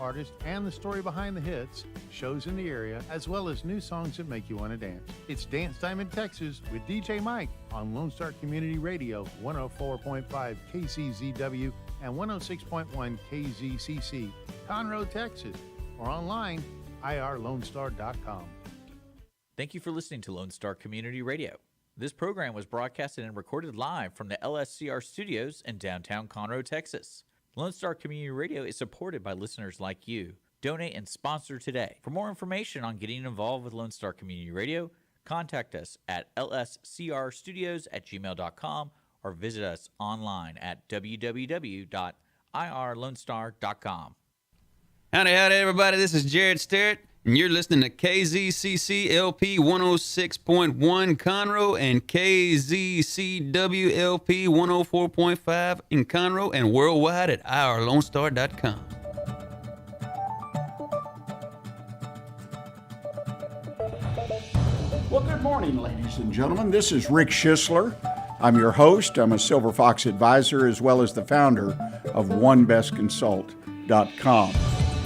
artists, and the story behind the hits, shows in the area, as well as new songs that make you want to dance. It's Dance Time in Texas with DJ Mike on Lone Star Community Radio, 104.5 KCZW and 106.1 KZCC, Conroe, Texas, or online, irlonestar.com. Thank you for listening to Lone Star Community Radio. This program was broadcasted and recorded live from the LSCR studios in downtown Conroe, Texas. Lone Star Community Radio is supported by listeners like you. Donate and sponsor today. For more information on getting involved with Lone Star Community Radio, contact us at lscrstudios@gmail.com or visit us online at www.irlonestar.com. Howdy, everybody. This is Jared Sterrett, and you're listening to KZCC LP 106.1 Conroe and KZCW LP 104.5 in Conroe and worldwide at irlonestar.com. Well, good morning, ladies and gentlemen. This is Rick Schisler. I'm your host. I'm a Silver Fox advisor as well as the founder of OneBestConsult.com.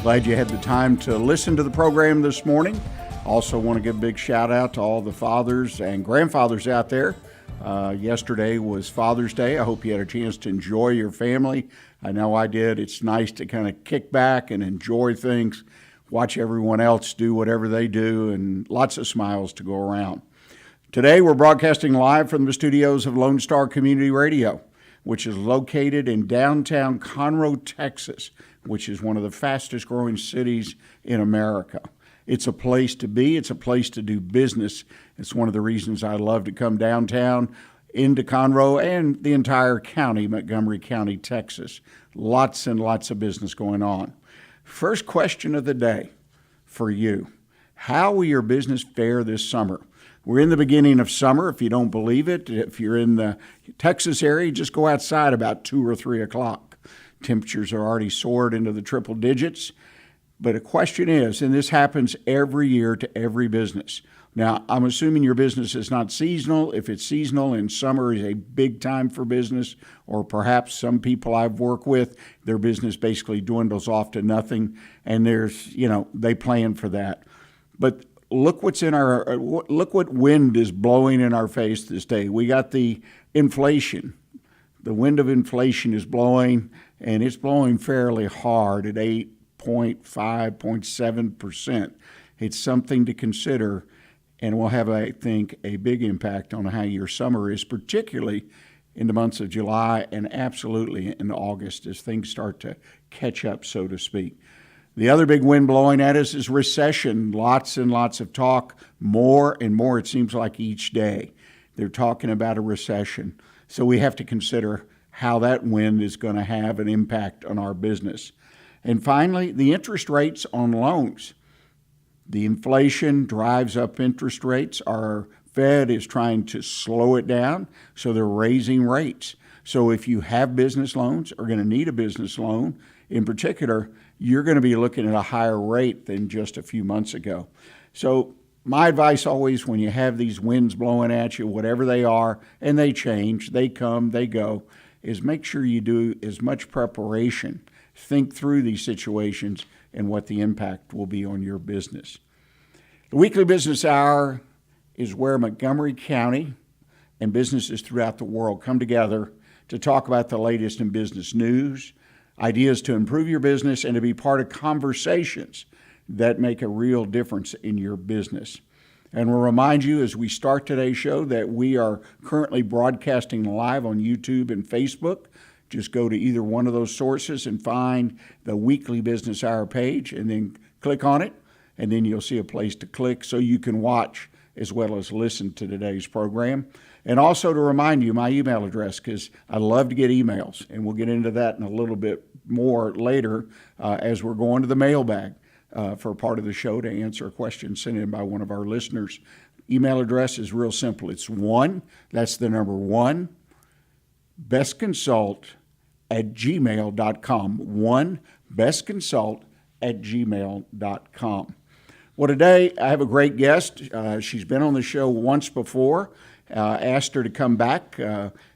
Glad you had the time to listen to the program this morning. Also want to give a big shout out to all the fathers and grandfathers out there. Yesterday was Father's Day. I hope you had a chance to enjoy your family. I know I did. It's nice to kind of kick back and enjoy things, watch everyone else do whatever they do, and lots of smiles to go around. Today we're broadcasting live from the studios of Lone Star Community Radio, which is located in downtown Conroe, Texas, which is one of the fastest growing cities in America. It's a place to be. It's a place to do business. It's one of the reasons I love to come downtown into Conroe and the entire county, Montgomery County, Texas. Lots and lots of business going on. First question of the day for you. How will your business fare this summer? We're in the beginning of summer. If you don't believe it, if you're in the Texas area, just go outside about 2 or 3 o'clock. Temperatures are already soared into the triple digits. But the question is, and this happens every year to every business. Now, I'm assuming your business is not seasonal. If it's seasonal and summer is a big time for business, or perhaps some people I've worked with, their business basically dwindles off to nothing, and they plan for that. But look look what wind is blowing in our face this day. We got the inflation. The wind of inflation is blowing, and it's blowing fairly hard at 8.5.7%. It's something to consider, and will have, I think, a big impact on how your summer is, particularly in the months of July and absolutely in August as things start to catch up, so to speak. The other big wind blowing at us is recession. Lots and lots of talk, more and more, it seems like each day. They're talking about a recession. So we have to consider how that wind is going to have an impact on our business. And finally, the interest rates on loans. The inflation drives up interest rates. Our Fed is trying to slow it down, so they're raising rates. So if you have business loans or going to need a business loan, in particular, you're going to be looking at a higher rate than just a few months ago. So my advice always, when you have these winds blowing at you, whatever they are, and they change, they come, they go, is make sure you do as much preparation. Think through these situations and what the impact will be on your business. The Weekly Business Hour is where Montgomery County and businesses throughout the world come together to talk about the latest in business news, ideas to improve your business, and to be part of conversations that make a real difference in your business. And we'll remind you as we start today's show that we are currently broadcasting live on YouTube and Facebook. Just go to either one of those sources and find the Weekly Business Hour page and then click on it, and then you'll see a place to click so you can watch as well as listen to today's program. And also to remind you my email address, because I love to get emails, and we'll get into that in a little bit more later as we're going to the mailbag for part of the show to answer a question sent in by one of our listeners. Email address is real simple. It's 1, that's the number 1, bestconsult@gmail.com. 1, bestconsult@gmail.com. Well, today I have a great guest. She's been on the show once before. Asked her to come back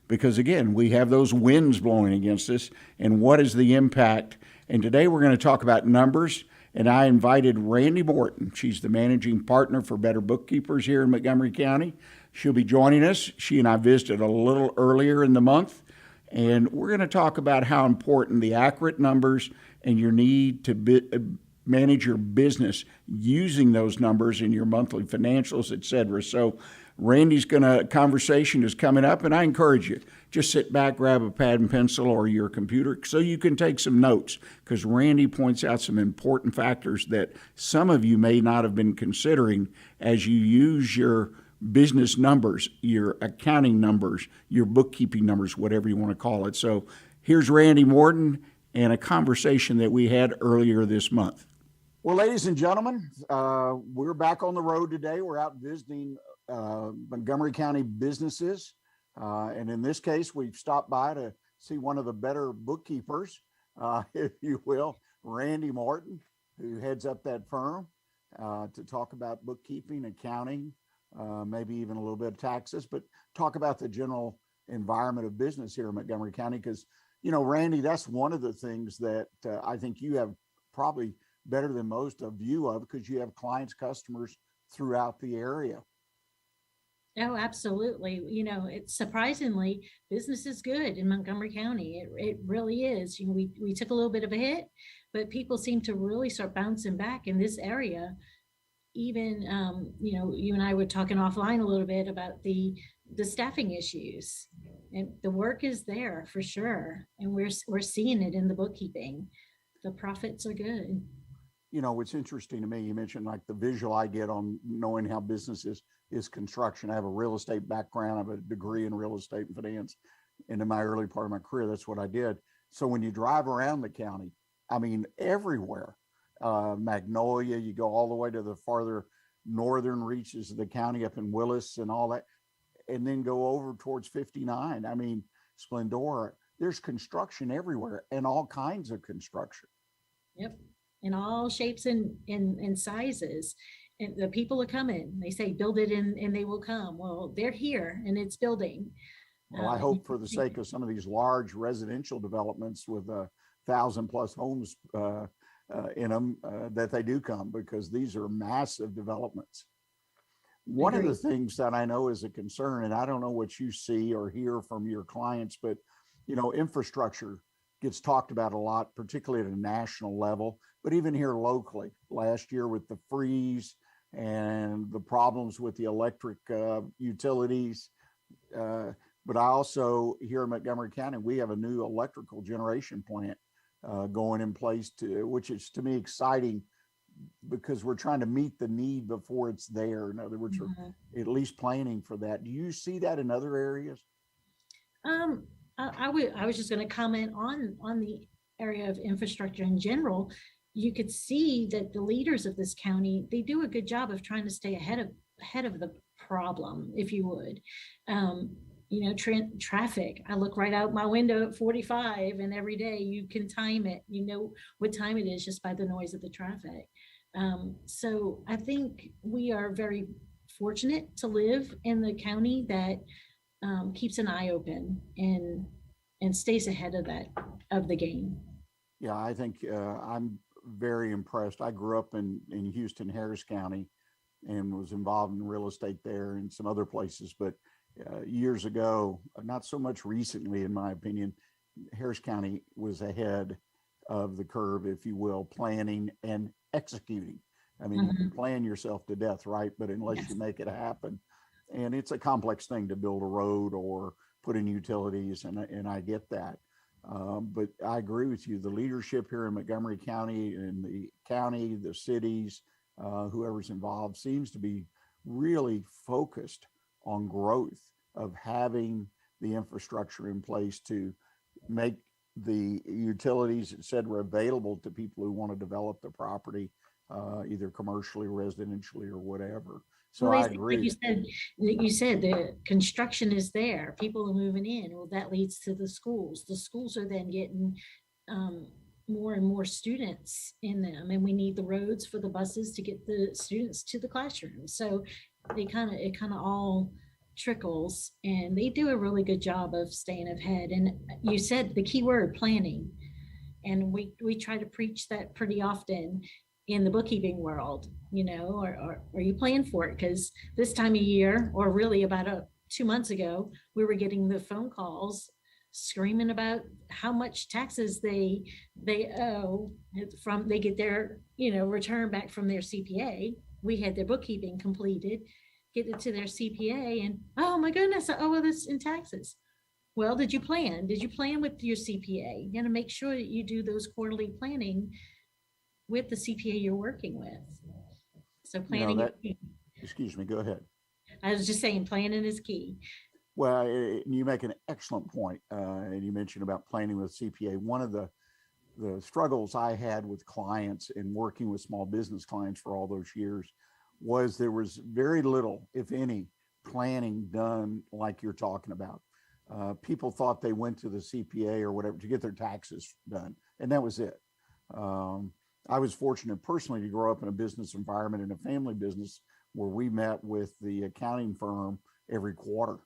because, again, we have those winds blowing against us. And what is the impact And today we're going to talk about numbers. And I invited Randie Morton. She's the managing partner for Better Bookkeepers here in Montgomery County. She'll be joining us. She and I visited a little earlier in the month. And we're going to talk about how important the accurate numbers and your need to manage your business using those numbers in your monthly financials, et cetera. So Randie's conversation is coming up, and I encourage you, just sit back, grab a pad and pencil or your computer so you can take some notes, because Randie points out some important factors that some of you may not have been considering as you use your business numbers, your accounting numbers, your bookkeeping numbers, whatever you want to call it. So here's Randie Morton and a conversation that we had earlier this month. Well, ladies and gentlemen, we're back on the road today. We're out visiting Montgomery County businesses. And in this case, we've stopped by to see one of the Better Bookkeepers, if you will, Randie Morton, who heads up that firm, to talk about bookkeeping, accounting, maybe even a little bit of taxes, but talk about the general environment of business here in Montgomery County. Because, you know, Randie, that's one of the things that I think you have probably better than most a view of, because you have clients, customers throughout the area. Oh, absolutely. You know, it's surprisingly, business is good in Montgomery County. It really is. You know, we took a little bit of a hit, but people seem to really start bouncing back in this area. Even, you know, you and I were talking offline a little bit about the staffing issues, and the work is there for sure. And we're seeing it in the bookkeeping. The profits are good. You know, what's interesting to me, you mentioned like the visual I get on knowing how business is construction. I have a real estate background. I have a degree in real estate and finance. And in my early part of my career, that's what I did. So when you drive around the county, I mean, everywhere, Magnolia, you go all the way to the farther northern reaches of the county up in Willis and all that, and then go over towards 59. I mean, Splendora, there's construction everywhere and all kinds of construction. Yep. In all shapes and sizes. And the people are coming. They say, build it and they will come. Well, they're here and it's building. Well, I hope for the sake of some of these large residential developments with 1,000+ homes in them, that they do come, because these are massive developments. One of the things that I know is a concern, and I don't know what you see or hear from your clients, but, you know, infrastructure gets talked about a lot, particularly at a national level, but even here locally. Last year with the freeze and the problems with the electric utilities. But I also, here in Montgomery County, we have a new electrical generation plant going in place, which is to me exciting, because we're trying to meet the need before it's there. In other words, we're at least planning for that. Do you see that in other areas? I was just going to comment on the area of infrastructure in general. You could see that the leaders of this county, they do a good job of trying to stay ahead of the problem, if you would. You know, traffic. I look right out my window at 45, and every day you can time it. You know what time it is just by the noise of the traffic. So I think we are very fortunate to live in the county that keeps an eye open and stays ahead of the game. Yeah, I think I'm very impressed. I grew up in Houston, Harris County, and was involved in real estate there and some other places. But years ago, not so much recently, in my opinion, Harris County was ahead of the curve, if you will, planning and executing. I mean, you can plan yourself to death, right? But unless you make it happen, and it's a complex thing to build a road or put in utilities, and I get that. But I agree with you. The leadership here in Montgomery County, and the county, the cities, whoever's involved, seems to be really focused on growth, of having the infrastructure in place to make the utilities, et cetera, available to people who want to develop the property, either commercially, residentially, or whatever. So well, I agree. Like you said the construction is there. People are moving in. Well, that leads to the schools. The schools are then getting more and more students in them, and we need the roads for the buses to get the students to the classrooms. So it kind of all trickles, and they do a really good job of staying ahead. And you said the key word, planning. And we try to preach that pretty often in the bookkeeping world, or are you planning for it? Because this time of year, or really about 2 months ago, we were getting the phone calls screaming about how much taxes they owe from, they get their, return back from their CPA. We had their bookkeeping completed, get it to their CPA, and oh my goodness, I owe this in taxes. Well, did you plan? Did you plan with your CPA? You got to make sure that you do those quarterly planning with the CPA you're working with. So planning. Excuse me, go ahead. I was just saying, planning is key. Well, you make an excellent point, and you mentioned about planning with CPA. One of the struggles I had with clients and working with small business clients for all those years was there was very little, if any, planning done like you're talking about. People thought they went to the CPA or whatever to get their taxes done, and that was it. I was fortunate personally to grow up in a business environment, in a family business, where we met with the accounting firm every quarter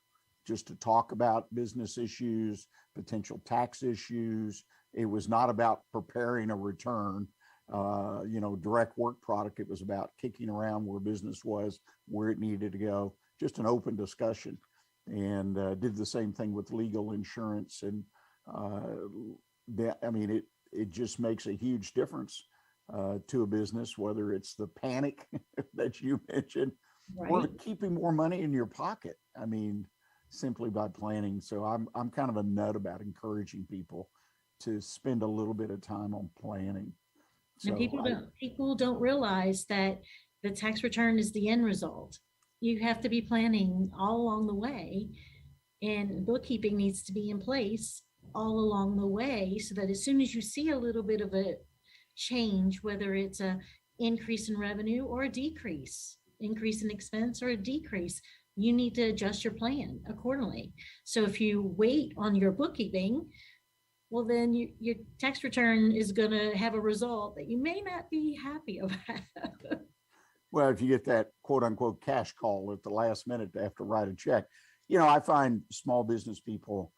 just to talk about business issues, potential tax issues. It was not about preparing a return, direct work product. It was about kicking around where business was, where it needed to go, just an open discussion. And did the same thing with legal insurance. And it just makes a huge difference to a business, whether it's the panic that you mentioned, right, or keeping more money in your pocket. I mean, simply by planning. So I'm kind of a nut about encouraging people to spend a little bit of time on planning. So and people don't realize that the tax return is the end result. You have to be planning all along the way, and bookkeeping needs to be in place all along the way, so that as soon as you see a little bit of a change, whether it's a increase in revenue or a decrease, increase in expense or a decrease, you need to adjust your plan accordingly. So if you wait on your bookkeeping, well, then your tax return is going to have a result that you may not be happy about. Well, if you get that quote unquote cash call at the last minute to have to write a check, I find small business people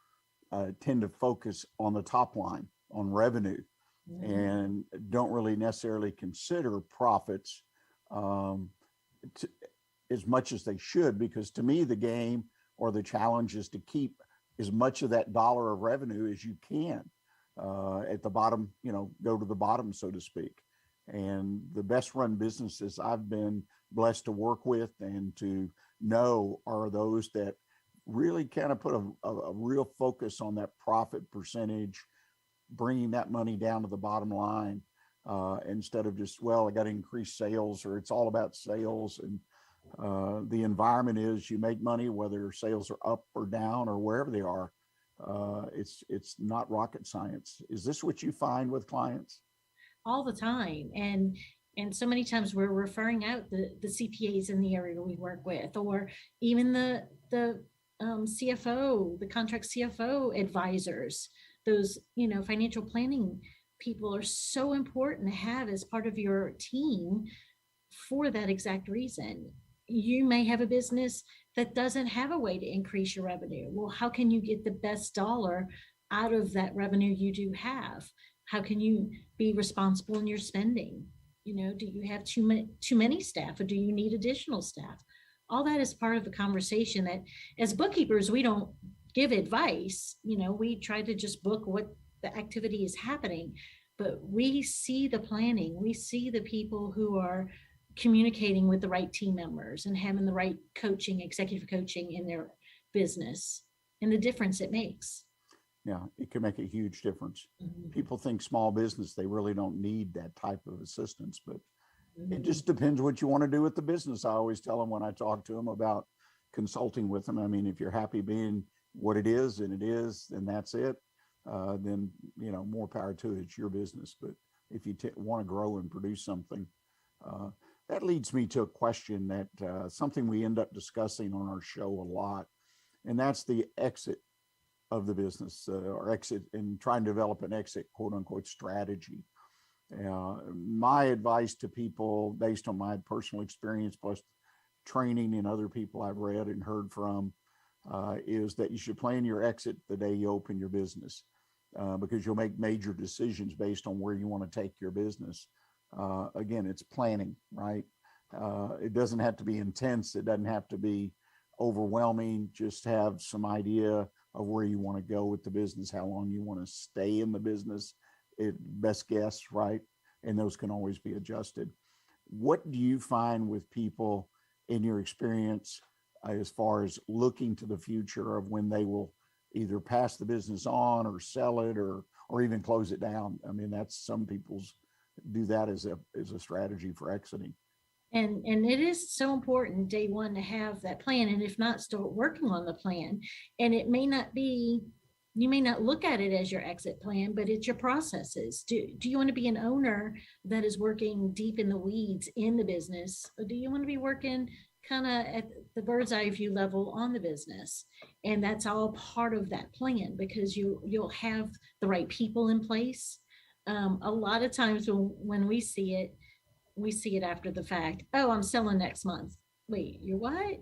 tend to focus on the top line, on revenue, and don't really necessarily consider profits as much as they should, because to me, the game or the challenge is to keep as much of that dollar of revenue as you can at the bottom, go to the bottom, so to speak. And the best run businesses I've been blessed to work with and to know are those that really kind of put a real focus on that profit percentage, bringing that money down to the bottom line instead of just, I got to increase sales, or it's all about sales. And the environment is you make money whether sales are up or down or wherever they are. It's not rocket science. Is this what you find with clients? All the time. And so many times we're referring out the CPAs in the area we work with, or even the CFO, the contract CFO advisors. Those, financial planning people are so important to have as part of your team for that exact reason. You may have a business that doesn't have a way to increase your revenue. Well, how can you get the best dollar out of that revenue you do have? How can you be responsible in your spending? Do you have too many staff, or do you need additional staff? All that is part of the conversation that as bookkeepers, we don't give advice. We try to just book what the activity is happening, but we see the planning. We see the people who are communicating with the right team members and having the right coaching, executive coaching in their business, and the difference it makes. Yeah, it can make a huge difference. People think small business, they really don't need that type of assistance, but it just depends what you want to do with the business. I always tell them when I talk to them about consulting with them, I mean, if you're happy being what it is, and that's it, then, more power to it. It's your business. But if you want to grow and produce something, that leads me to a question that something we end up discussing on our show a lot, and that's the exit of the business, or exit, and trying to develop an exit quote unquote strategy. My advice to people, based on my personal experience plus training and other people I've read and heard from, is that you should plan your exit the day you open your business. because you'll make major decisions based on where you want to take your business. Again, it's planning, right? It doesn't have to be intense. It doesn't have to be overwhelming. Just have some idea of where you want to go with the business, how long you want to stay in the business. Best guess, right? And those can always be adjusted. What do you find with people in your experience as far as looking to the future of when they will either pass the business on or sell it or even close it down? I mean, that's some people's do that as a strategy for exiting. And it is so important day one to have that plan. And if not, start working on the plan. And it may not be, you may not look at it as your exit plan, but it's your processes. Do you want to be an owner that is working deep in the weeds in the business? Or do you want to be working kind of at the bird's eye view level on the business? And that's all part of that plan, because you'll have the right people in place. A lot of times when we see it after the fact. Oh, I'm selling next month. Wait, you're what?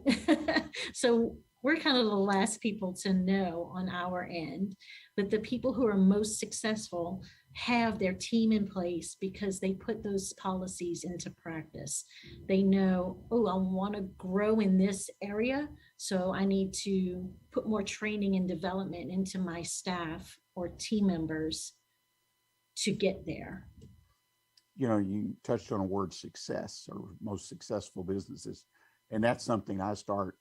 So we're kind of the last people to know on our end, but the people who are most successful have their team in place because they put those policies into practice. They know, oh, I want to grow in this area, so I need to put more training and development into my staff or team members to get there. You know, you touched on a word, success, or most successful businesses. And that's something I start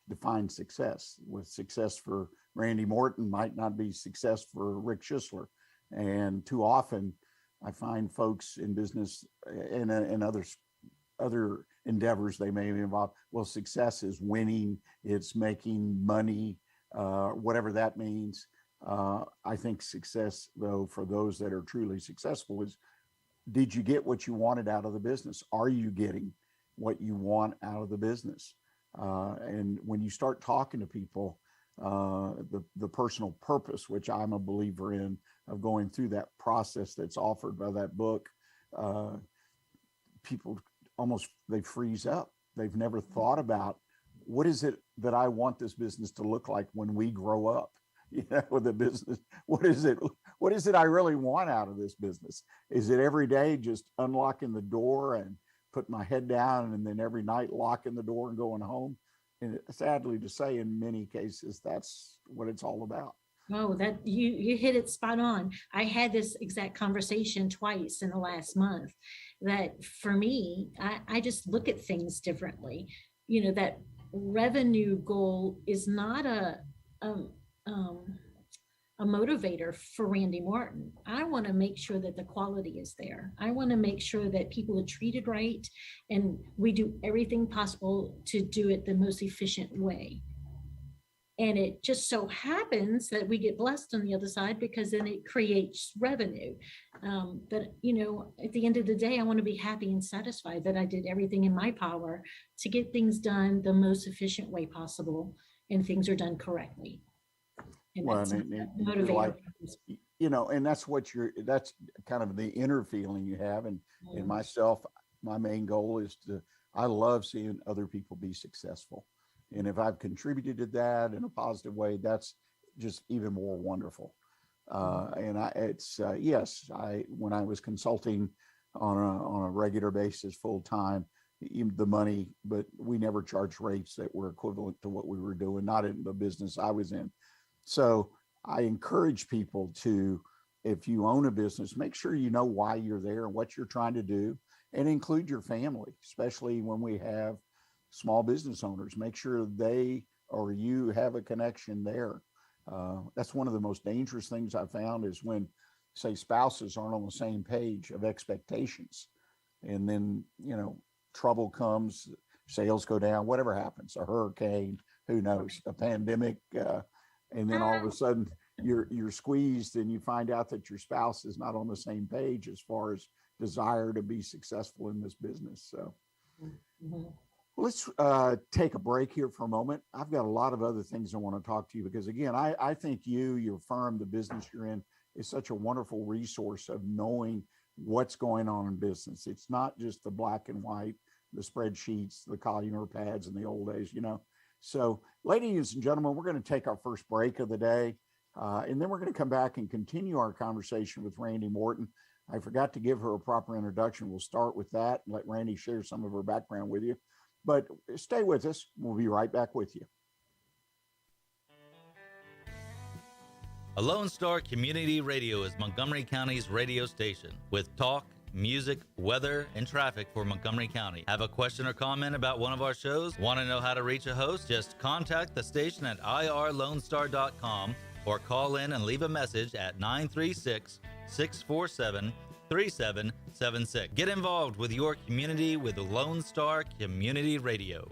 define success with. Success for Randie Morton might not be success for Rick Schisler. And too often I find folks in business and other endeavors they may be involved. Well, success is winning, it's making money, whatever that means. I think success, though, for those that are truly successful is, did you get what you wanted out of the business? Are you getting what you want out of the business? And when you start talking to people, the personal purpose, which I'm a believer in, of going through that process that's offered by that book, people they freeze up. They've never thought about, what is it that I want this business to look like when we grow up? You know, with the business, what is it I really want out of this business? Is it every day just unlocking the door and put my head down, and then every night locking the door and going home? And sadly to say, in many cases, that's what it's all about. Oh, that you hit it spot on. I had this exact conversation twice in the last month, that for me, I just look at things differently. You know, that revenue goal is not a motivator for Randie Morton. I want to make sure that the quality is there. I want to make sure that people are treated right, and we do everything possible to do it the most efficient way. And it just so happens that we get blessed on the other side, because then it creates revenue. But, you know, at the end of the day, I want to be happy and satisfied that I did everything in my power to get things done the most efficient way possible, and things are done correctly. And Well, that's and motivator. like, you know, and that's that's kind of the inner feeling you have. And myself, my main goal is I love seeing other people be successful. And if I've contributed to that in a positive way, that's just even more wonderful. And when I was consulting on a regular basis, full time, the money, but we never charged rates that were equivalent to what we were doing, not in the business I was in. So I encourage people to, if you own a business, make sure you know why you're there and what you're trying to do, and include your family, especially when we have small business owners. Make sure they or you have a connection there. That's one of the most dangerous things I found, is when, say, spouses aren't on the same page of expectations, and then, you know, trouble comes, sales go down, whatever happens, a hurricane, who knows, a pandemic, and then all of a sudden you're squeezed, and you find out that your spouse is not on the same page as far as desire to be successful in this business. So let's take a break here for a moment. I've got a lot of other things I want to talk to you, because again, I think your firm, the business you're in, is such a wonderful resource of knowing what's going on in business. It's not just the black and white, the spreadsheets, the columnar pads in the old days, you know. So, ladies and gentlemen, we're going to take our first break of the day. And then we're going to come back and continue our conversation with Randie Morton. I forgot to give her a proper introduction. We'll start with that and let Randie share some of her background with you. But stay with us. We'll be right back with you. A Lone Star Community Radio is Montgomery County's radio station with talk, music, weather, and traffic for Montgomery County. Have a question or comment about one of our shows? Want to know how to reach a host? Just contact the station at irlonestar.com or call in and leave a message at 936-647-3776. Get involved with your community with Lone Star Community Radio.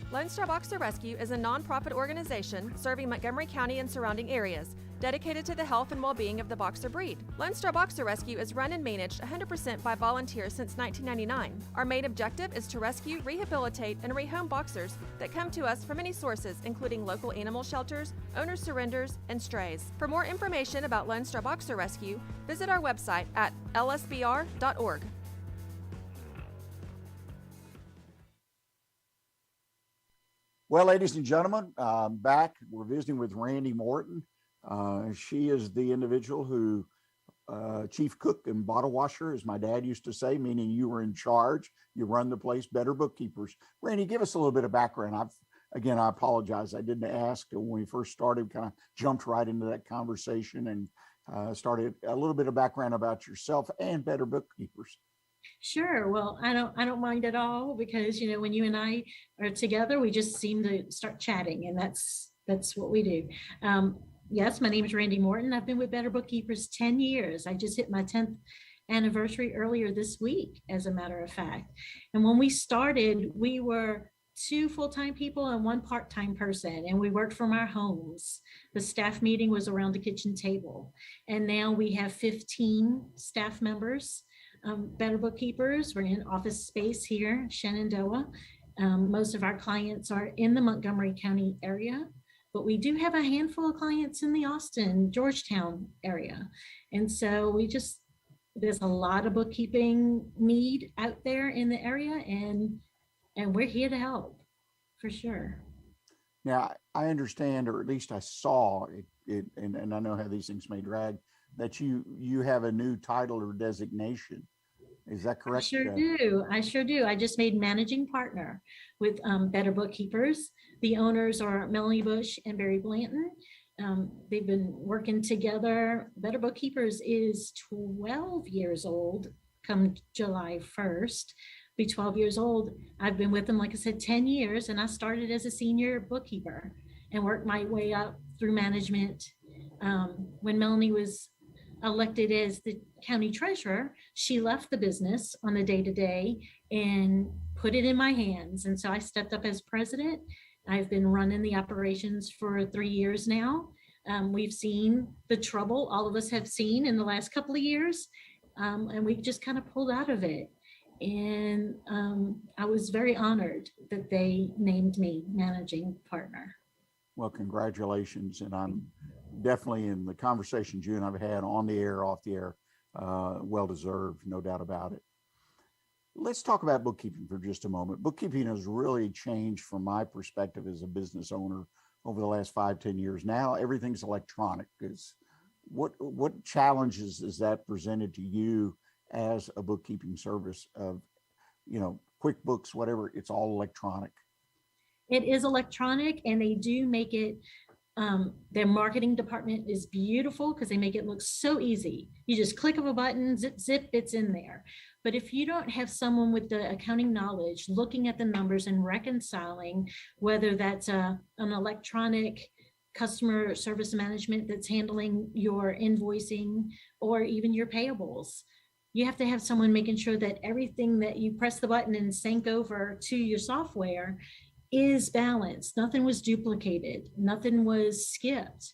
Lone Star Boxer Rescue is a nonprofit organization serving Montgomery County and surrounding areas, dedicated to the health and well-being of the boxer breed. Lone Star Boxer Rescue is run and managed 100% by volunteers since 1999. Our main objective is to rescue, rehabilitate, and rehome boxers that come to us from many sources, including local animal shelters, owner surrenders, and strays. For more information about Lone Star Boxer Rescue, visit our website at lsbr.org. Well, ladies and gentlemen, back. We're visiting with Randie Morton. She is the individual who, chief cook and bottle washer, as my dad used to say, meaning you were in charge. You run the place, Better Bookkeepers. Randie, give us a little bit of background. I apologize. I didn't ask when we first started, kind of jumped right into that conversation and started a little bit of background about yourself and Better Bookkeepers. Sure. Well, I don't mind at all, because, you know, when you and I are together, we just seem to start chatting, and that's what we do. Yes, my name is Randie Morton. I've been with Better Bookkeepers 10 years. I just hit my 10th anniversary earlier this week, as a matter of fact. And when we started, we were 2 full-time people and 1 part-time person, and we worked from our homes. The staff meeting was around the kitchen table. And now we have 15 staff members. Better Bookkeepers, we're in office space here, Shenandoah. Most of our clients are in the Montgomery County area, but we do have a handful of clients in the Austin, Georgetown area. And so there's a lot of bookkeeping need out there in the area, and we're here to help, for sure. Now, I understand, or at least I saw it, and I know how these things may drag, that you have a new title or designation. Is that correct? I sure do. I just made managing partner with Better Bookkeepers. The owners are Melanie Bush and Barry Blanton. They've been working together. Better Bookkeepers is 12 years old come July 1st. Be 12 years old. I've been with them, like I said, 10 years, and I started as a senior bookkeeper and worked my way up through management. When Melanie was elected as the county treasurer, she left the business on a day-to-day and put it in my hands. And so I stepped up as president. I've been running the operations for 3 years now. We've seen the trouble all of us have seen in the last couple of years, and we just kind of pulled out of it. And I was very honored that they named me managing partner. Well, congratulations. And I'm definitely, in the conversations you and I've had on the air, off the air, well-deserved, no doubt about it. Let's talk about bookkeeping for just a moment. Bookkeeping has really changed from my perspective as a business owner over the last 5-10 years. Now everything's electronic. What challenges is that presented to you as a bookkeeping service of, QuickBooks, whatever, it's all electronic? It is electronic, and they do make it, their marketing department is beautiful because they make it look so easy. You just click of a button, zip, it's in there. But if you don't have someone with the accounting knowledge looking at the numbers and reconciling, whether that's an electronic customer service management that's handling your invoicing or even your payables, you have to have someone making sure that everything that you press the button and sync over to your software is balanced. Nothing was duplicated. Nothing was skipped.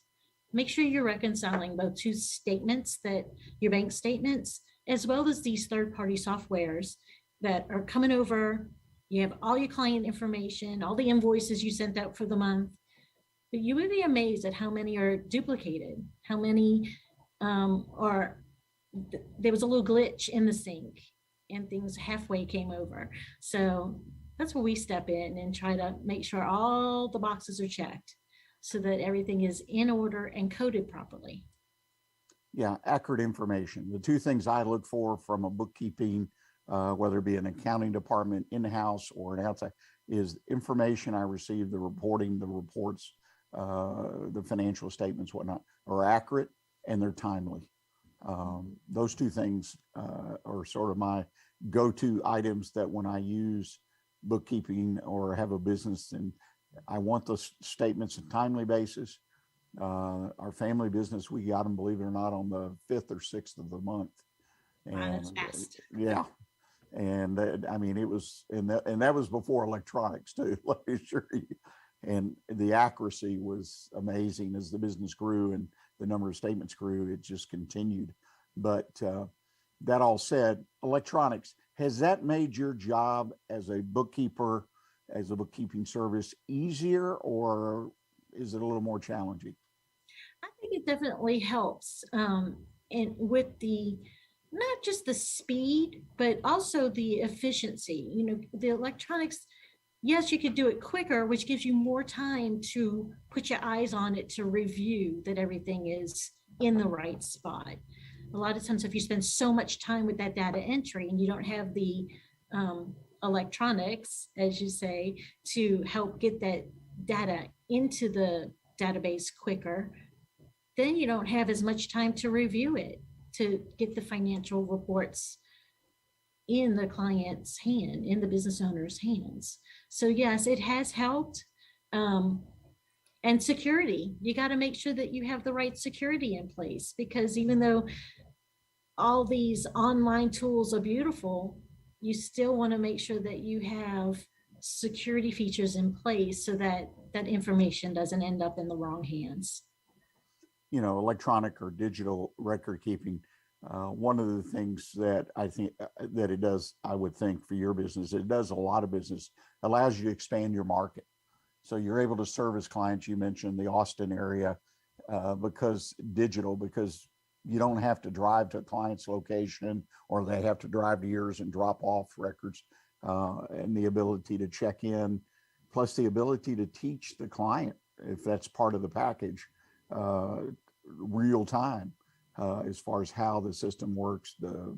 Make sure you're reconciling both two statements, that your bank statements, as well as these third-party softwares that are coming over. You have all your client information, all the invoices you sent out for the month, but you would be amazed at how many are duplicated, how many there was a little glitch in the sync and things halfway came over. So that's where we step in and try to make sure all the boxes are checked so that everything is in order and coded properly. Yeah, accurate information. The two things I look for from a bookkeeping, whether it be an accounting department in-house or an outside, is information I receive, the reporting, the reports, the financial statements, whatnot, are accurate and they're timely. Those two things are sort of my go-to items that when I use bookkeeping or have a business and I want those statements on a timely basis. Our family business, we got them, believe it or not, on the 5th or 6th of the month. Wow, that's fast. Yeah. And I mean, it was, and that was before electronics too, let me assure you. And the accuracy was amazing as the business grew and the number of statements grew, it just continued. But that all said, electronics, has that made your job as a bookkeeper, as a bookkeeping service easier, or is it a little more challenging? I think it definitely helps. And with the, not just the speed, but also the efficiency, you know, the electronics, yes, you could do it quicker, which gives you more time to put your eyes on it, to review that everything is in the right spot. A lot of times if you spend so much time with that data entry and you don't have the electronics, as you say, to help get that data into the database quicker, then you don't have as much time to review it, to get the financial reports in the client's hand, in the business owner's hands. So yes, it has helped. And security, you got to make sure that you have the right security in place, because even though all these online tools are beautiful, you still want to make sure that you have security features in place so that that information doesn't end up in the wrong hands. You know, electronic or digital record keeping, one of the things that I think that it does, I would think for your business, it does a lot of business, allows you to expand your market. So you're able to service clients. You mentioned the Austin area because you don't have to drive to a client's location or they have to drive to yours and drop off records, and the ability to check in, plus the ability to teach the client, if that's part of the package, real time, as far as how the system works, the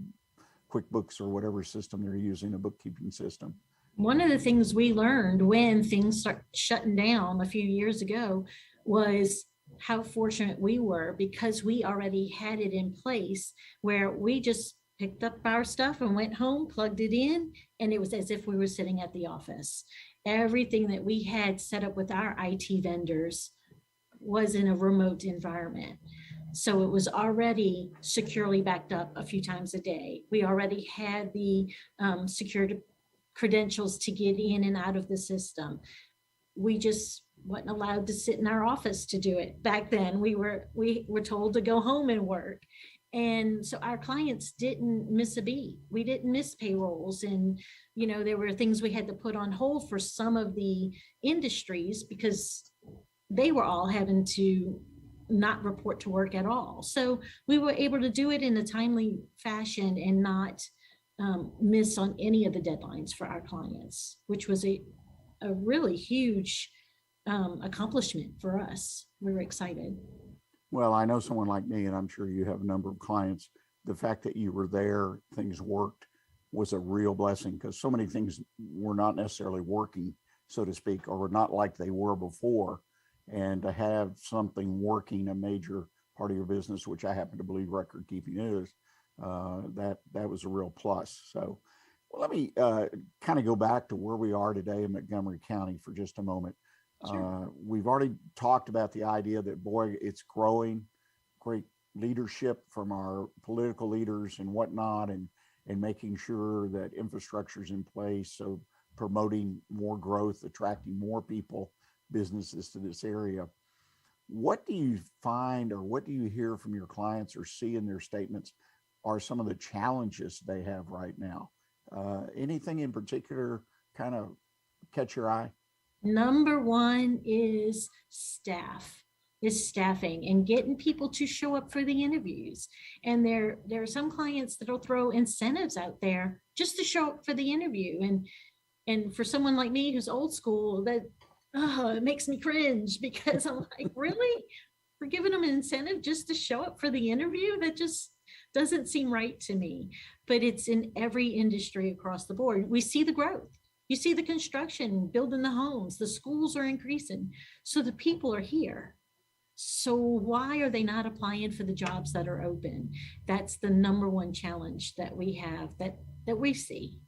QuickBooks or whatever system they're using, a bookkeeping system. One of the things we learned when things start shutting down a few years ago was how fortunate we were, because we already had it in place where we just picked up our stuff and went home, plugged it in, and it was as if we were sitting at the office. Everything that we had set up with our IT vendors was in a remote environment. So it was already securely backed up a few times a day. We already had the security credentials to get in and out of the system. We just wasn't allowed to sit in our office to do it. Back then, we were told to go home and work. And so our clients didn't miss a beat. We didn't miss payrolls. And, you know, there were things we had to put on hold for some of the industries because they were all having to not report to work at all. So we were able to do it in a timely fashion and not miss on any of the deadlines for our clients, which was a really huge accomplishment for us. We were excited. Well, I know someone like me, and I'm sure you have a number of clients, the fact that you were there, things worked, was a real blessing, because so many things were not necessarily working, so to speak, or were not like they were before. And to have something working, a major part of your business, which I happen to believe record keeping is, that was a real plus. So let me kind of go back to where we are today in Montgomery County for just a moment. Sure. We've already talked about the idea that, boy, it's growing, great leadership from our political leaders and whatnot, and making sure that infrastructure is in place. So promoting more growth, attracting more people, businesses to this area. What do you find, or what do you hear from your clients or see in their statements are some of the challenges they have right now? Anything in particular kind of catch your eye? Number one is staffing and getting people to show up for the interviews. And there are some clients that'll throw incentives out there just to show up for the interview. And And for someone like me who's old school, that it makes me cringe, because I'm like, really? We're giving them an incentive just to show up for the interview? That just doesn't seem right to me. But it's in every industry across the board. We see the growth. You see the construction, building the homes, the schools are increasing. So the people are here. So why are they not applying for the jobs that are open? That's the number one challenge that we have, that we see.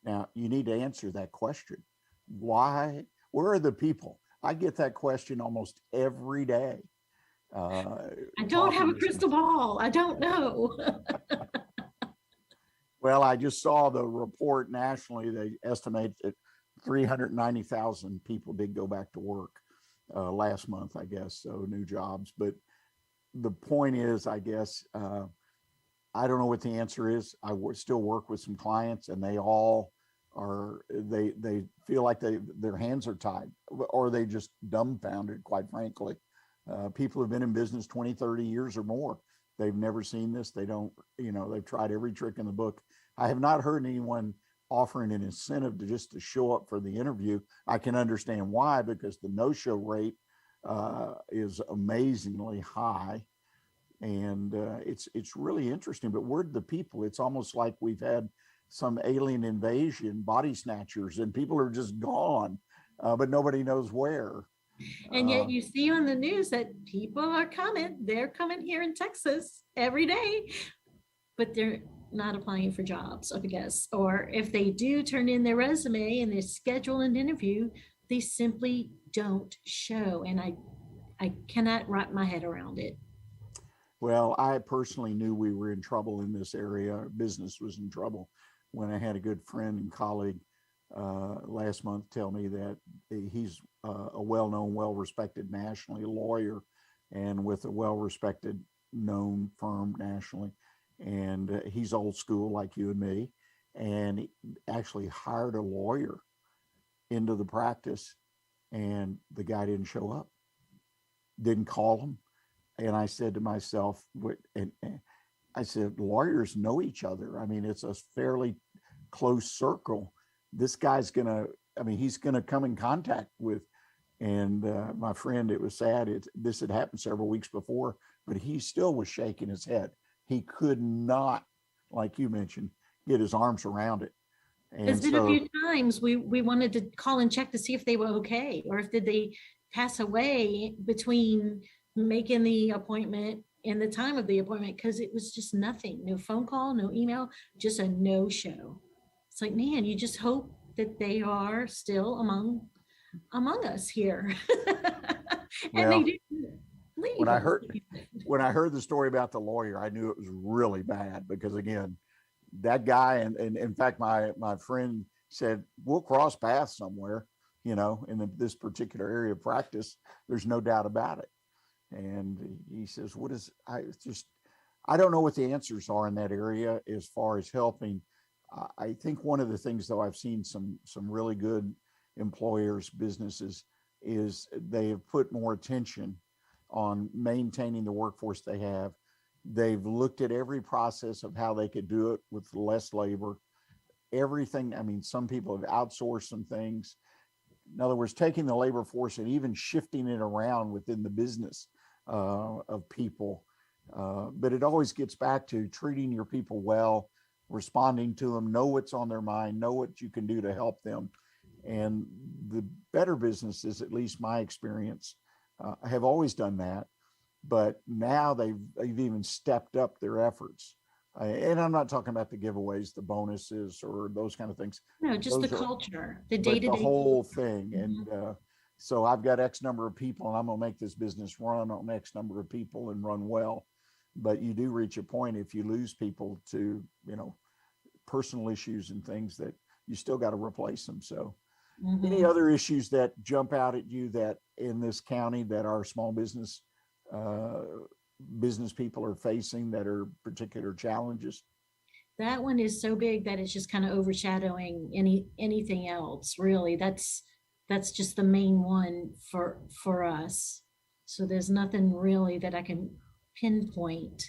Now, you need to answer that question. Why? Where are the people? I get that question almost every day. I don't have a crystal ball. I don't know. Well, I just saw the report nationally. They estimate that 390,000 people did go back to work last month, I guess, so new jobs. But the point is, I guess, I don't know what the answer is. I still work with some clients, and they all are, they feel like their hands are tied, or they just dumbfounded, quite frankly. People have been in business 20, 30 years or more. They've never seen this. They don't, they've tried every trick in the book. I have not heard anyone offering an incentive to show up for the interview. I can understand why, because the no-show rate is amazingly high. And it's really interesting. But where did the people? It's almost like we've had some alien invasion, body snatchers, and people are just gone, but nobody knows where. And yet you see on the news that people are coming. They're coming here in Texas every day, but they're not applying for jobs, I guess. Or if they do turn in their resume and they schedule an interview, they simply don't show. And I cannot wrap my head around it. Well, I personally knew we were in trouble in this area. Our business was in trouble when I had a good friend and colleague last month tell me that he's a well-known, well-respected nationally lawyer, and with a well-respected known firm nationally. And he's old school like you and me, and he actually hired a lawyer into the practice, and the guy didn't show up, didn't call him. And I said to myself, and I said, lawyers know each other. I mean, it's a fairly close circle. This guy's he's gonna come in contact with. And my friend, it was sad. This had happened several weeks before, but he still was shaking his head. He could not, like you mentioned, get his arms around it. There's been a few times we wanted to call and check to see if they were okay, or if did they pass away between making the appointment and the time of the appointment, because it was just nothing. No phone call, no email, just a no-show. It's like, man, you just hope that they are still among us here. And they do leave. When I heard the story about the lawyer, I knew it was really bad, because again, that guy, and in fact, my friend said, we'll cross paths somewhere, in this particular area of practice. There's no doubt about it. And he says, I don't know what the answers are in that area as far as helping. I think one of the things, though, I've seen some really good employers, businesses, is they have put more attention on maintaining the workforce they have. They've looked at every process of how they could do it with less labor, everything. I mean, some people have outsourced some things. In other words, taking the labor force and even shifting it around within the business of people. But it always gets back to treating your people well, responding to them, know what's on their mind, know what you can do to help them. And the better businesses, at least my experience, have always done that. But now they've even stepped up their efforts. And I'm not talking about the giveaways, the bonuses, or those kind of things. No, just those the culture, the day-to-day. The whole thing. And so I've got X number of people, and I'm going to make this business run on X number of people and run well. But you do reach a point, if you lose people to, personal issues and things, that you still got to replace them. So any other issues that jump out at you that in this county that our small business people are facing that are particular challenges? That one is so big that it's just kind of overshadowing anything else, really. That's just the main one for us. So there's nothing really that I can pinpoint.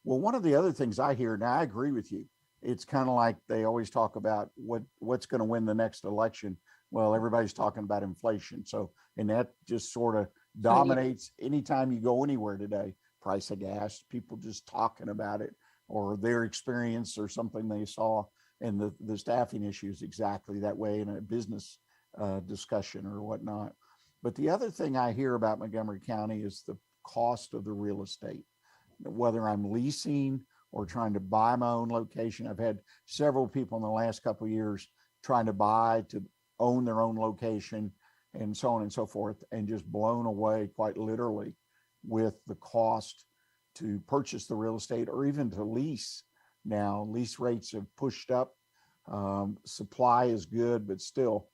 Well, one of the other things I hear, now I agree with you, it's kind of like they always talk about what's going to win the next election. Well, everybody's talking about inflation. So, and that just sort of dominates anytime you go anywhere today. Price of gas, people just talking about it, or their experience or something they saw. And the staffing issue is exactly that way in a business discussion or whatnot. But the other thing I hear about Montgomery County is the cost of the real estate, whether I'm leasing or trying to buy my own location. I've had several people in the last couple of years trying to buy to own their own location and so on and so forth, and just blown away quite literally with the cost to purchase the real estate or even to lease. Now, lease rates have pushed up. Supply is good, but still,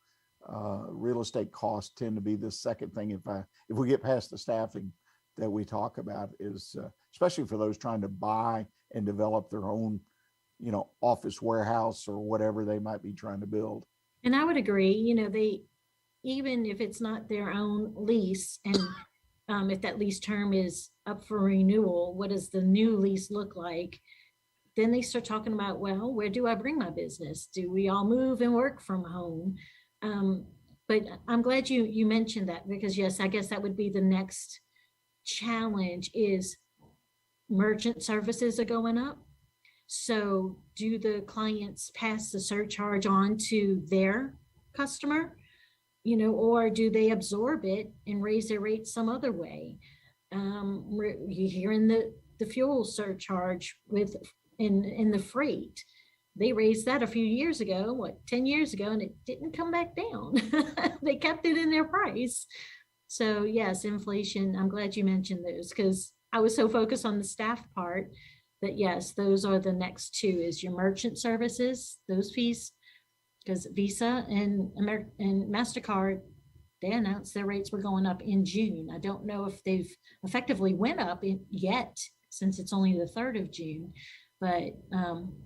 real estate costs tend to be the second thing. If we get past the staffing that we talk about, is especially for those trying to buy and develop their own, office warehouse or whatever they might be trying to build. And I would agree, they, even if it's not their own lease, and if that lease term is up for renewal, what does the new lease look like? Then they start talking about, well, where do I bring my business? Do we all move and work from home? But I'm glad you mentioned that, because yes, I guess that would be the next challenge is merchant services are going up. So do the clients pass the surcharge on to their customer, or do they absorb it and raise their rates some other way? You're hearing the fuel surcharge in the freight. They raised that a few years ago, 10 years ago, and it didn't come back down. They kept it in their price. So yes, inflation, I'm glad you mentioned those, because I was so focused on the staff part that yes, those are the next two, is your merchant services, those fees, because Visa and MasterCard, they announced their rates were going up in June. I don't know if they've effectively went up yet, since it's only the 3rd of June, but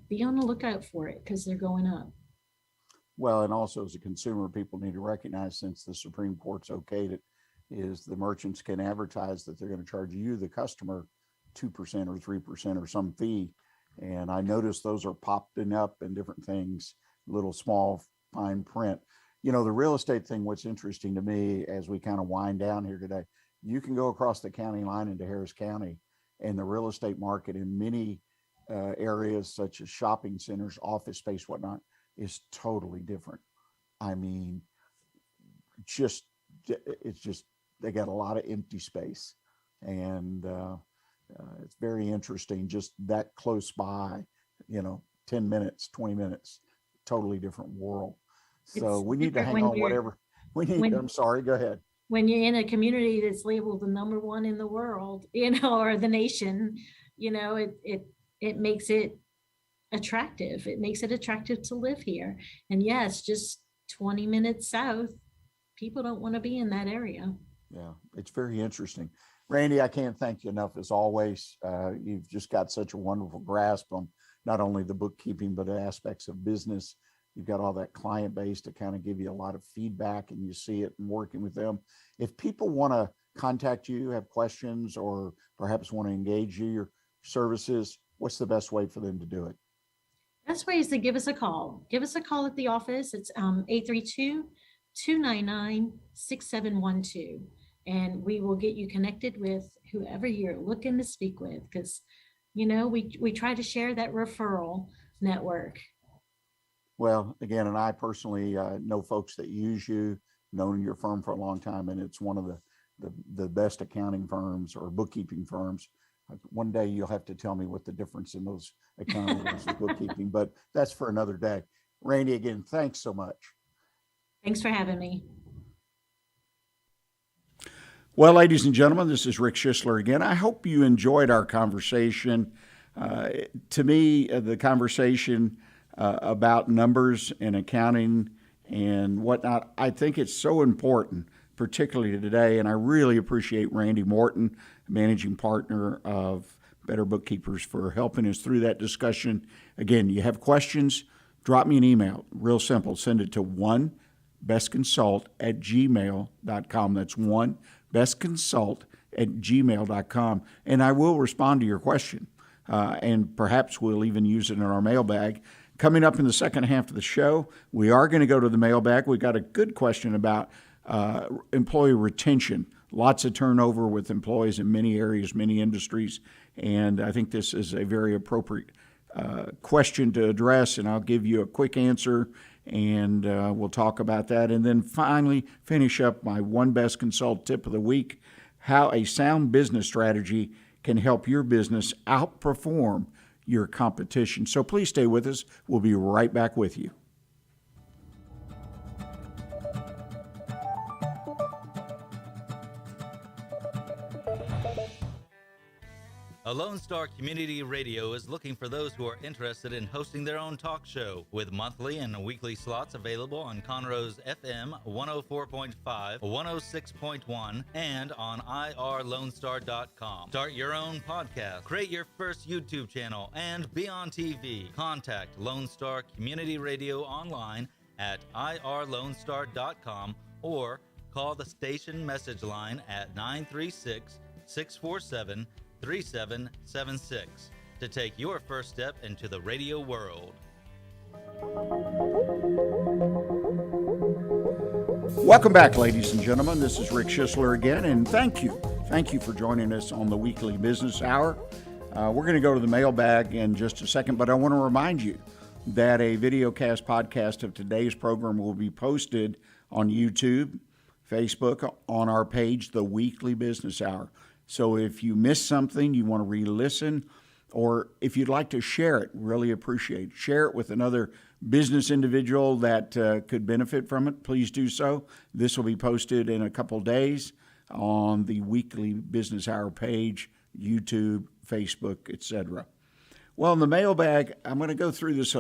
be on the lookout for it because they're going up. Well, and also as a consumer, people need to recognize, since the Supreme Court's okayed it, is the merchants can advertise that they're going to charge you, the customer, 2% or 3% or some fee. And I noticed those are popping up in different things, little small fine print. The real estate thing, what's interesting to me as we kind of wind down here today, you can go across the county line into Harris County, and the real estate market in many areas such as shopping centers, office space, whatnot, is totally different. I mean, it's just, they got a lot of empty space, and it's very interesting, just that close by, 10 minutes, 20 minutes, totally different world. So It's we need to different hang when on you're- whatever we need. when- I'm sorry, go ahead. When you're in a community that's labeled the #1 in the world, or the nation, it makes it attractive. It makes it attractive to live here. And yes, just 20 minutes south, people don't want to be in that area. Yeah, it's very interesting. Randie, I can't thank you enough as always. You've just got such a wonderful grasp on not only the bookkeeping, but aspects of business. You've got all that client base to kind of give you a lot of feedback, and you see it in working with them. If people want to contact you, have questions, or perhaps want to engage you, your services, what's the best way for them to do it? Best way is to give us a call. Give us a call at the office. It's 832-299-6712. And we will get you connected with whoever you're looking to speak with, because, we try to share that referral network. Well, again, and I personally know folks that use you, known your firm for a long time, and it's one of the best accounting firms or bookkeeping firms. One day you'll have to tell me what the difference in those accounting is with bookkeeping, but that's for another day. Randie, again, thanks so much. Thanks for having me. Well, ladies and gentlemen, this is Rick Schisler again. I hope you enjoyed our conversation. To me, the conversation about numbers and accounting and whatnot, I think it's so important, particularly today. And I really appreciate Randie Morton, managing partner of Better Bookkeepers, for helping us through that discussion. Again, you have questions, drop me an email. Real simple. Send it to onebestconsult@gmail.com. That's onebestconsult@gmail.com. And I will respond to your question. and perhaps we'll even use it in our mailbag. Coming up in the second half of the show, we are going to go to the mailbag. We got a good question about employee retention. Lots of turnover with employees in many areas, many industries, and I think this is a very appropriate question to address, and I'll give you a quick answer, and we'll talk about that. And then finally, finish up my One Best Consult tip of the week, how a sound business strategy can help your business outperform your competition. So please stay with us. We'll be right back with you. A Lone Star Community Radio is looking for those who are interested in hosting their own talk show with monthly and weekly slots available on Conroe's FM 104.5, 106.1, and on irlonestar.com. Start your own podcast, create your first YouTube channel, and be on TV. Contact Lone Star Community Radio online at irlonestar.com or call the station message line at 936-647-3776 to take your first step into the radio world. Welcome back, ladies and gentlemen. This is Rick Schisler again, and thank you for joining us on the Weekly Business Hour. We're going to go to the mailbag in just a second, but I want to remind you that a videocast podcast of today's program will be posted on YouTube, Facebook, on our page, The Weekly Business Hour. So if you missed something, you want to re-listen, or if you'd like to share it, really appreciate it. Share it with another business individual that could benefit from it, please do so. This will be posted in a couple days on the Weekly Business Hour page, YouTube, Facebook, etc. Well, in the mailbag, I'm going to go through this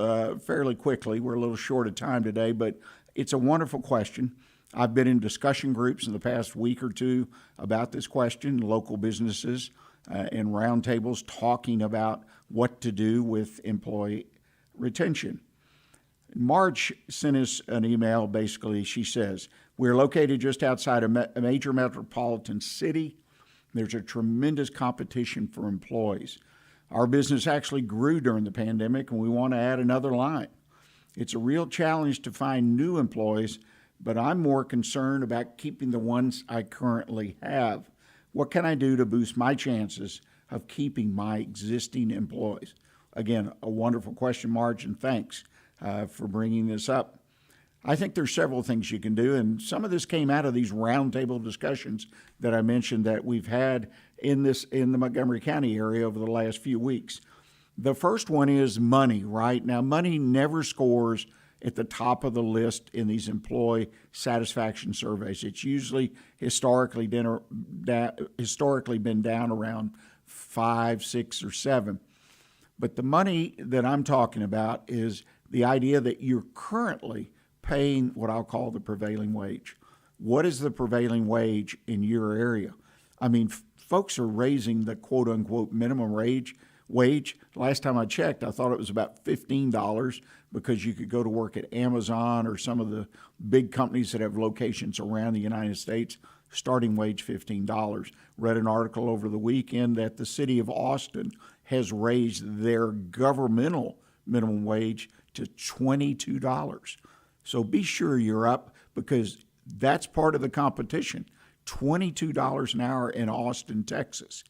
fairly quickly. We're a little short of time today, but it's a wonderful question. I've been in discussion groups in the past week or two about this question, local businesses and roundtables talking about what to do with employee retention. Marge sent us an email. Basically, she says, we're located just outside a major metropolitan city. There's a tremendous competition for employees. Our business actually grew during the pandemic, and we want to add another line. It's a real challenge to find new employees, but I'm more concerned about keeping the ones I currently have. What can I do to boost my chances of keeping my existing employees? Again, a wonderful question, Marge, and thanks for bringing this up. I think there's several things you can do, and some of this came out of these roundtable discussions that I mentioned that we've had in the Montgomery County area over the last few weeks. The first one is money, right? Now, money never scores at the top of the list in these employee satisfaction surveys. It's usually historically been down around 5, 6, or 7. But the money that I'm talking about is the idea that you're currently paying what I'll call the prevailing wage. What is the prevailing wage in your area? I mean, folks are raising the quote-unquote minimum wage. Last time I checked, I thought it was about $15 because you could go to work at Amazon or some of the big companies that have locations around the United States. Starting wage $15. Read an article over the weekend that the city of Austin has raised their governmental minimum wage to $22. So be sure you're up, because that's part of the competition. $22 an hour in Austin, Texas.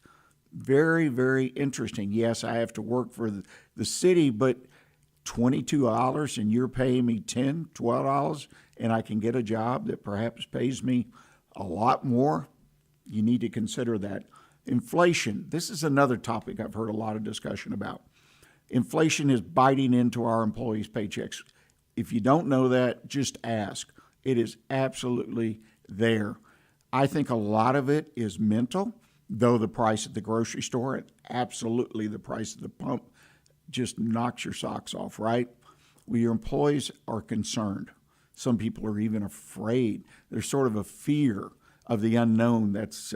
Very, very interesting. Yes, I have to work for the city, but $22 and you're paying me $10, $12, and I can get a job that perhaps pays me a lot more. You need to consider that. Inflation. This is another topic I've heard a lot of discussion about. Inflation is biting into our employees' paychecks. If you don't know that, just ask. It is absolutely there. I think a lot of it is mental, though the price at the grocery store and absolutely the price at the pump just knocks your socks off, right? Well, your employees are concerned. Some people are even afraid. There's sort of a fear of the unknown that's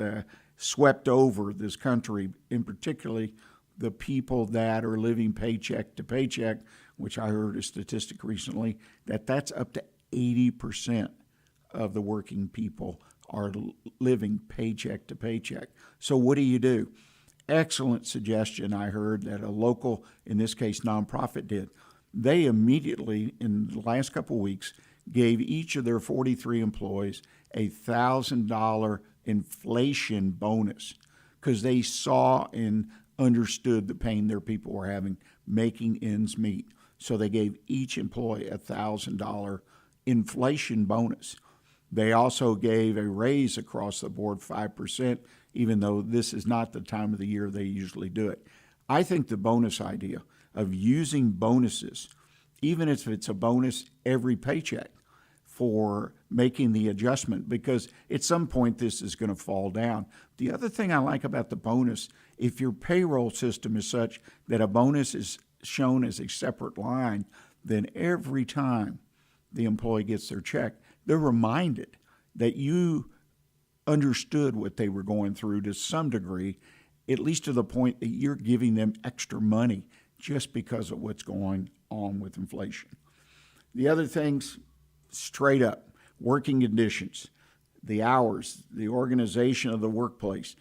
swept over this country, in particularly the people that are living paycheck to paycheck, which I heard a statistic recently, that's up to 80% of the working people are living paycheck to paycheck. So what do? excellent suggestion I heard that a local, in this case nonprofit, did. They immediately, in the last couple of weeks, gave each of their 43 employees a $1,000 inflation bonus because they saw and understood the pain their people were having making ends meet. So they gave each employee a $1,000 inflation bonus. They also gave a raise across the board, 5%, even though this is not the time of the year they usually do it. I think the bonus idea of using bonuses, even if it's a bonus every paycheck, for making the adjustment, because at some point this is going to fall down. The other thing I like about the bonus, if your payroll system is such that a bonus is shown as a separate line, then every time the employee gets their check, they're reminded that you understood what they were going through to some degree, at least to the point that you're giving them extra money just because of what's going on with inflation. The other things, straight up, working conditions, the hours, the organization of the workplace,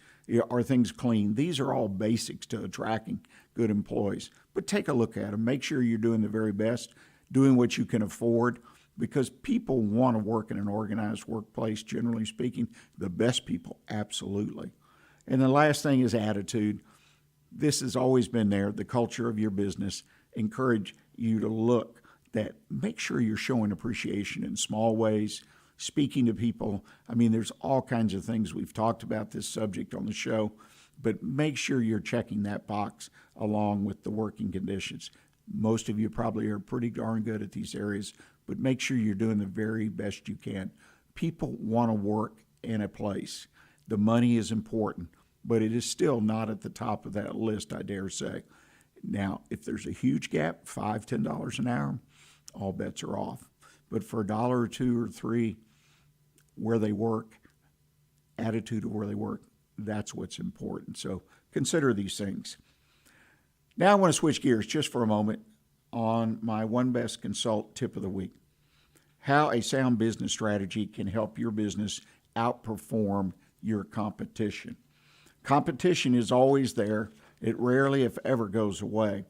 are things clean? These are all basics to attracting good employees. But take a look at them. Make sure you're doing the very best, doing what you can afford, because people want to work in an organized workplace, generally speaking. The best people, absolutely. And the last thing is attitude. This has always been there, the culture of your business. Encourage you to look that, make sure you're showing appreciation in small ways, speaking to people. I mean, there's all kinds of things. We've talked about this subject on the show, but make sure you're checking that box along with the working conditions. Most of you probably are pretty darn good at these areas, but make sure you're doing the very best you can. People want to work in a place. The money is important, but it is still not at the top of that list, I dare say. Now, if there's a huge gap, $5, $10 an hour, all bets are off. But for $1 or $2 or $3 where they work, attitude of where they work, that's what's important. So consider these things. Now I want to switch gears just for a moment on my One Best Consult tip of the week. How a sound business strategy can help your business outperform your competition. Competition is always there. It rarely, if ever, goes away.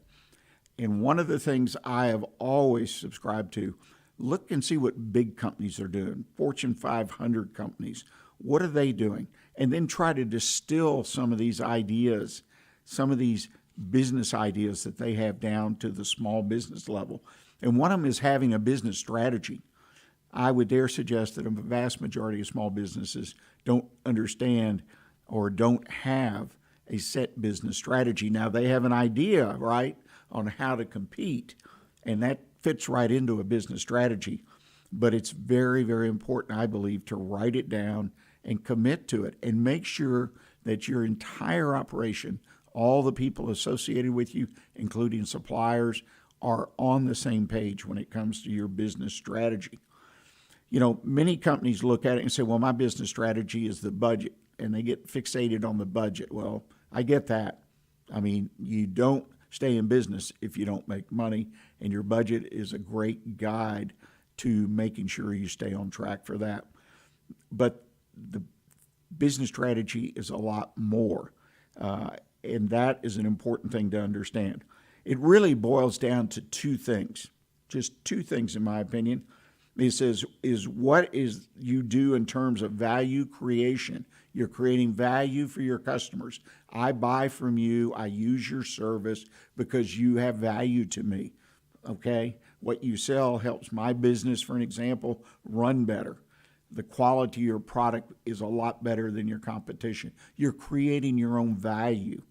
And one of the things I have always subscribed to, look and see what big companies are doing, Fortune 500 companies. What are they doing? And then try to distill some of these ideas, some of these business ideas that they have down to the small business level. And one of them is having a business strategy. I would dare suggest that a vast majority of small businesses don't understand or don't have a set business strategy. Now, they have an idea, right, on how to compete, and that fits right into a business strategy. But it's very, very important, I believe, to write it down and commit to it and make sure that your entire operation, all the people associated with you, including suppliers, are on the same page when it comes to your business strategy. You know, many companies look at it and say, well, my business strategy is the budget, and they get fixated on the budget. Well, I get that. I mean, you don't stay in business if you don't make money, and your budget is a great guide to making sure you stay on track for that. But the business strategy is a lot more, and that is an important thing to understand. It really boils down to two things, just two things in my opinion. It says is what is you do in terms of value creation. You're creating value for your customers. I buy from you. I use your service because you have value to me. Okay? What you sell helps my business, for an example, run better. The quality of your product is a lot better than your competition. You're creating your own value.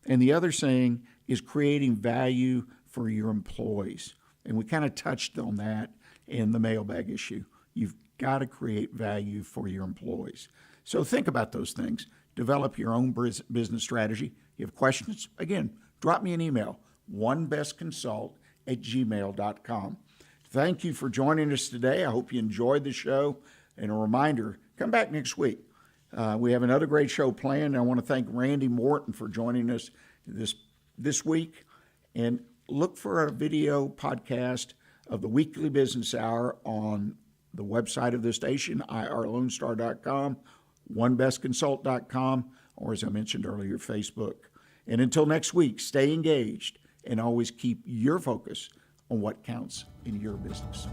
And the other saying is creating value for your employees. And we kind of touched on that in the mailbag issue. You've got to create value for your employees. So think about those things. Develop your own business strategy. You have questions? Again, drop me an email, onebestconsult@gmail.com. Thank you for joining us today. I hope you enjoyed the show. And a reminder, come back next week. We have another great show planned. I want to thank Randie Morton for joining us this week. And look for a video podcast of the Weekly Business Hour on the website of the station, irlonestar.com, onebestconsult.com, or as I mentioned earlier, Facebook. And until next week, stay engaged and always keep your focus on what counts in your business.